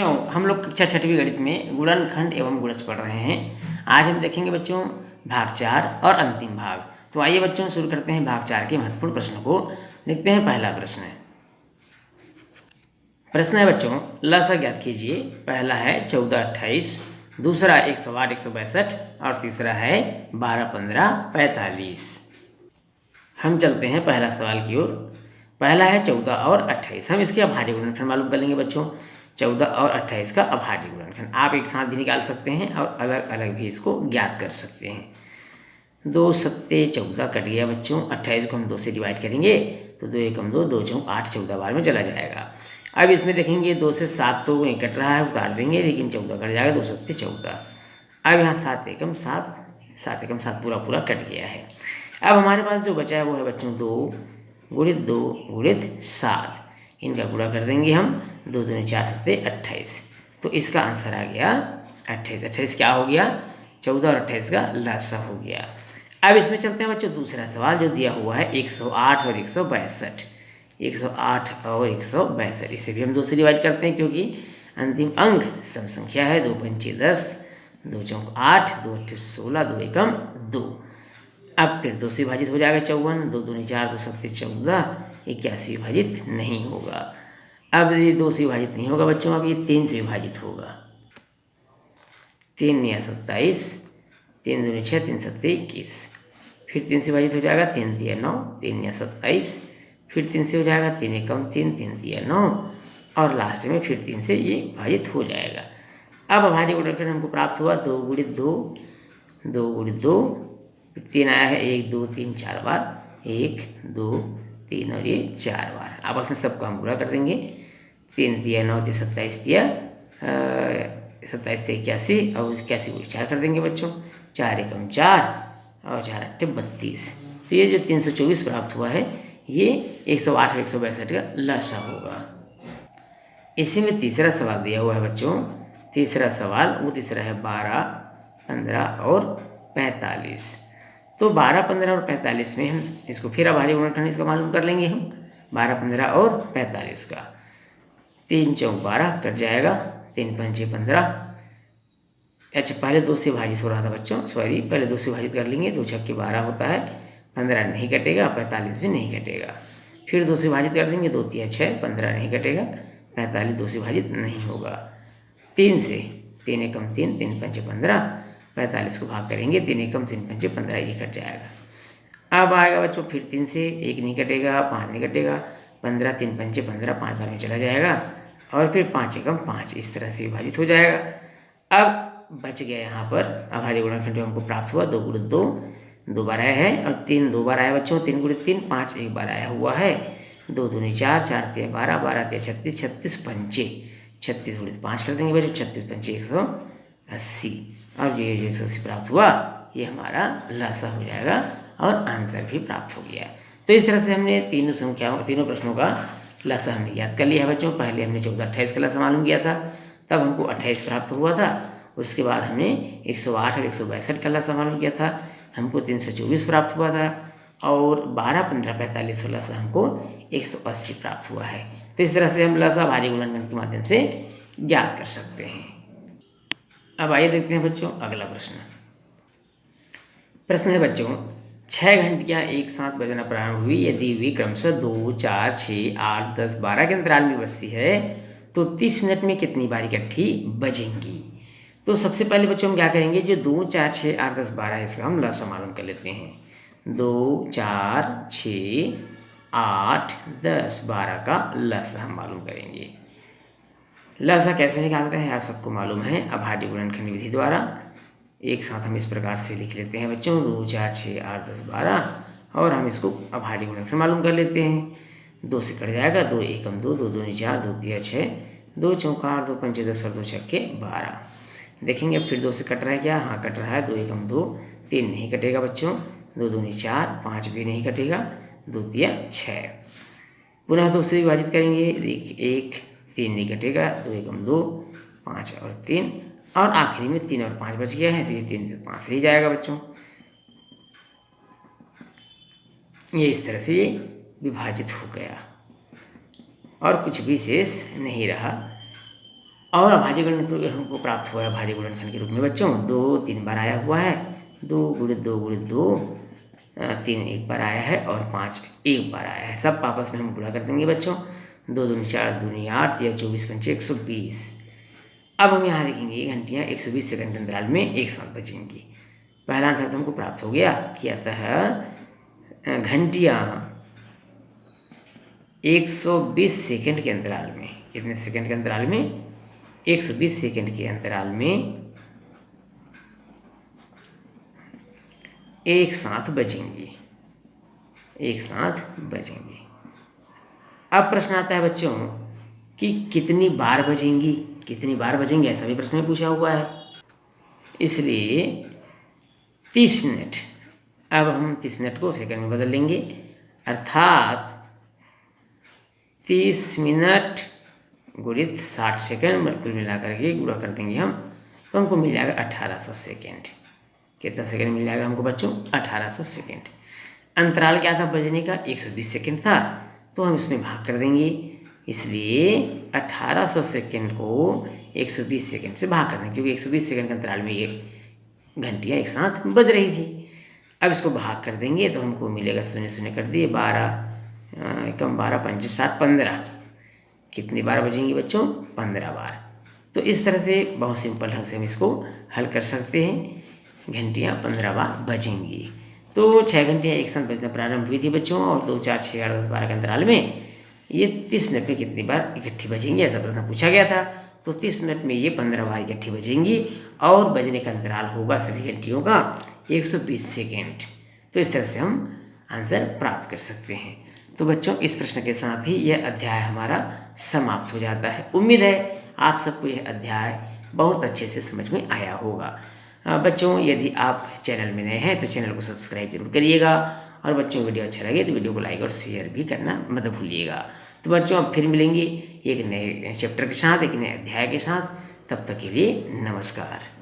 बच्चों, हम लोग कक्षा छठवीं गणित में गुणनखंड एवं गुणज पढ़ रहे हैं। आज हम देखेंगे बच्चों भाग 4 और अंतिम भाग। तो आइए बच्चों शुरू करते हैं भाग 4 के महत्वपूर्ण प्रश्न को। देखते हैं पहला प्रश्न है। प्रश्न है बच्चों, लसा ज्ञात कीजिए। पहला है 14, 28, दूसरा 108, 162 और तीसरा है 12, 15, 45। हम चलते हैं पहला सवाल की ओर। पहला है 14 और 28। हम इसके अभाज्य गुणनखंड मालूम कर लेंगे बच्चों। 14 और 28 का अभाज्य गुणनखंड आप एक साथ भी निकाल सकते हैं और अलग अलग भी इसको ज्ञात कर सकते हैं। 2 सत्ते 14 कट गया बच्चों। 28 को हम 2 से डिवाइड करेंगे तो 2 एकम 2, 2 चौक 8, 14 बार में चला जाएगा। अब इसमें देखेंगे 2 से 7 तो वहीं कट रहा है, उतार देंगे, लेकिन 14 कट जाएगा। 2 सत्ते 14। अब यहाँ 7 एकम 7, 7 एकम 7 पूरा पूरा कट गया है। अब हमारे पास जो बचा है वो है बच्चों 2 गुणित 2 गुणित 7। इनका गुणा कर देंगे हम। 2 दूनी 4 सत्ते 28। तो इसका आंसर आ गया 28। 28 क्या हो गया? 14 और 28 का लसा हो गया। अब इसमें चलते हैं बच्चों दूसरा सवाल जो दिया हुआ है 108 और 162। 108 और 162 इसे भी हम 2 से डिवाइड करते हैं क्योंकि अंतिम अंक सम संख्या है। 2 पंचे 10, 2 चौक 8, 2 अट्ठे 16, 2 एकम 2। अब फिर 2 से विभाजित हो जाएगा 54। 2 दूनी 4, 2 सत्ते 14, 81 विभाजित नहीं होगा। अब ये 2 से विभाजित नहीं होगा बच्चों, अब ये 3 से विभाजित होगा। 3 या 27, 3 दूनी 6, 3 सत्ते 21। फिर 3 से विभाजित हो जाएगा। 3 तिया 9, 3 या 27। फिर 3 से हो जाएगा। 3 एकम 3, 3 तिया 9 और लास्ट में फिर 3 से ये विभाजित हो जाएगा। अब अभाज्य गुणनखंड हमको प्राप्त हुआ 2 गुणित 2, 2 गुणित 2, 3 आया है 1 2 3 4 बार, 1 2 3 और ये 4 बार। आपस में सबको हम पूरा कर देंगे। 3 तिया 9, 3 27 तिया 27 तिया 81 और 81 को 4 कर देंगे बच्चों। 4 एकम 4 और 4 अट्ठे 32। तो ये जो 324 प्राप्त हुआ है ये 108 और 162 का लसा होगा। इसी में तीसरा सवाल दिया हुआ है बच्चों। तीसरा सवाल वो तीसरा है 12, 15 और 45। तो 12, 15 और 45 में हम इसको फिर अभाज्य गुणनखंड इसका मालूम कर लेंगे हम। 12, 15 और 45 का 3 चौक 12 कट जाएगा। 3 पंचे 15। अच्छा पहले 2 से विभाजित हो रहा था बच्चों, सॉरी, पहले 2 से विभाजित कर लेंगे। 2 छक्के 12 होता है। 15 नहीं कटेगा, 45 भी नहीं कटेगा। फिर 2 से विभाजित कर देंगे। 2 तिया 6, 15 नहीं कटेगा। 45 2 से विभाजित नहीं होगा। 3 से, 3 एकम 3, 3 पंचे 15, 45 को भाग करेंगे। 3 एकम 3 पंचे 15, ये कट जाएगा। अब आएगा बच्चों फिर 3 से, 1 नहीं कटेगा, 5 नहीं कटेगा। 15 3 पंचे 15, 5 बार में चला जाएगा और फिर 5 एकम 5 इस तरह से विभाजित हो जाएगा। अब बच गया यहाँ पर अभाज्य गुणनखंड जो हमको प्राप्त हुआ 2 गुणित 2, 2 बार आया है और 3 2 बार आया बच्चों। 3 गुणित 3, 5 एक बार आया हुआ है। 2 दूनी 4, 4 तिया 12, 12 तिया 36, 36 पंचे 36 गुणित 5 कर देंगे बच्चों। 36 पंचे 180 और ये जो 180 प्राप्त हुआ ये हमारा लसा हो जाएगा और आंसर भी प्राप्त हो गया। तो इस तरह से हमने तीनों संख्याओं, तीनों प्रश्नों का लसा हमने याद कर लिया है बच्चों। पहले हमने 14, 28 का लसा मालूम किया था, तब हमको 28 प्राप्त हुआ था। उसके बाद हमने 108 और 162 का लसा मालूम किया था, हमको 324 प्राप्त हुआ था। और 12, 15, 45 वाला लसा हमको 180 प्राप्त हुआ है। तो इस तरह से हम लसा अभाज्य गुणनखंड के माध्यम से ज्ञात कर सकते हैं। अब आइए देखते हैं बच्चों अगला प्रश्न। प्रश्न है बच्चों 6 घंटियां एक साथ बजना प्रारंभ हुई यदि वे क्रमशः 2, 4, 6, 8, 10, 12 के अंतराल में बजती है तो 30 मिनट में कितनी बार इकट्ठी बजेंगी। तो सबसे पहले बच्चों हम क्या करेंगे, जो 2, 4, 6, 8, 10, 12 इसका हम लसा मालूम कर लेते हैं। 2, 4, 6, 8, 10, 12 का लसा हम मालूम करेंगे। लसा कैसे निकालते हैं आप सबको मालूम है, अभाज्य गुणनखंड विधि द्वारा। एक साथ हम इस प्रकार से लिख लेते हैं बच्चों 2, 4, 6, 8, 10, 12 और हम इसको अभाज्य गुणनखंड मालूम कर लेते हैं। 2 से कट जाएगा। 2 एकम 2, 2 दूनी 4, 2 तिया 6, 2 चौका 8, 2 पंचे 10 और 2 छक्के 12। देखेंगे अब फिर 2 से कट रहा है क्या? हाँ कट रहा है। 2 एकम 2, 3 नहीं कटेगा बच्चों। 2 दूनी 4, 5 भी नहीं कटेगा। 2 तिया 6। पुनः 2 से विभाजित करेंगे। 1 3 नहीं कटेगा। 2 एकम 2, 5 और 3 और आखिरी में 3 और 5 बच गया है तो ये 3 से 5 से ही जाएगा बच्चों। ये इस तरह से ये विभाजित हो गया और कुछ भी शेष नहीं रहा। और अभाज्य गुणनफल हमको प्राप्त हुआ है अभाज्य गुणनखंड के रूप में बच्चों 2 3 बार आया हुआ है, 2 गुणित 2 गुणित 2 3 एक बार आया है और 5 एक बार आया है। सब आपस में हम गुणा कर देंगे बच्चों, 2 दूनी 4 दूनी 8 या 24 पंचे 120। अब हम यहाँ लिखेंगे ये घंटियाँ 120 सेकंड के अंतराल में एक साथ बजेंगी। पहला आंसर तो हमको प्राप्त हो गया कि अतः घंटियाँ 120 सेकंड के अंतराल में, कितने सेकंड के अंतराल में, 120 सेकंड के अंतराल में एक साथ बजेंगी, एक साथ बजेंगी। अब प्रश्न आता है बच्चों कि कितनी बार बजेंगी, कितनी बार बजेंगे, ऐसा भी प्रश्न में पूछा हुआ है। इसलिए 30 मिनट, अब हम 30 मिनट को सेकंड में बदल लेंगे, अर्थात 30 मिनट गुणित 60 सेकंड कुल मिलाकर के गुणा कर देंगे हम, तो हमको मिल जाएगा 1800 सेकेंड। कितना सेकंड मिल जाएगा हमको बच्चों, 1800 सेकेंड। अंतराल क्या था बजने का, 120 सेकंड था, तो हम इसमें भाग कर देंगे, इसलिए 1800 सेकंड को 120 सेकंड से भाग कर देंगे, क्योंकि 120 सेकंड के अंतराल में ये घंटियाँ एक साथ बज रही थी। अब इसको भाग कर देंगे तो हमको मिलेगा, शून्य शून्य कर दिए, 12 कम 12 पंच 7 15। कितनी बार बजेंगी बच्चों, 15 बार। तो इस तरह से बहुत सिंपल ढंग से हम इसको हल कर सकते हैं, घंटियाँ 15 बार बजेंगी। तो 6 घंटियाँ एक साथ बजना प्रारंभ हुई थी बच्चों, और 2 4 6 8 10 12 के अंतराल में ये 30 मिनट में कितनी बार इकट्ठी बजेंगी, ऐसा प्रश्न पूछा गया था। तो 30 मिनट में ये 15 बार इकट्ठी बजेंगी और बजने का अंतराल होगा सभी घंटियों का 120 सेकेंड। तो इस तरह से हम आंसर प्राप्त कर सकते हैं। तो बच्चों इस प्रश्न के साथ ही यह अध्याय हमारा समाप्त हो जाता है। उम्मीद है आप सबको यह अध्याय बहुत अच्छे से समझ में आया होगा। बच्चों यदि आप चैनल में नए हैं तो चैनल को सब्सक्राइब जरूर करिएगा, और बच्चों वीडियो अच्छा लगे तो वीडियो को लाइक और शेयर भी करना मत भूलिएगा। तो बच्चों अब फिर मिलेंगे एक नए चैप्टर के साथ, एक नए अध्याय के साथ। तब तक के लिए नमस्कार।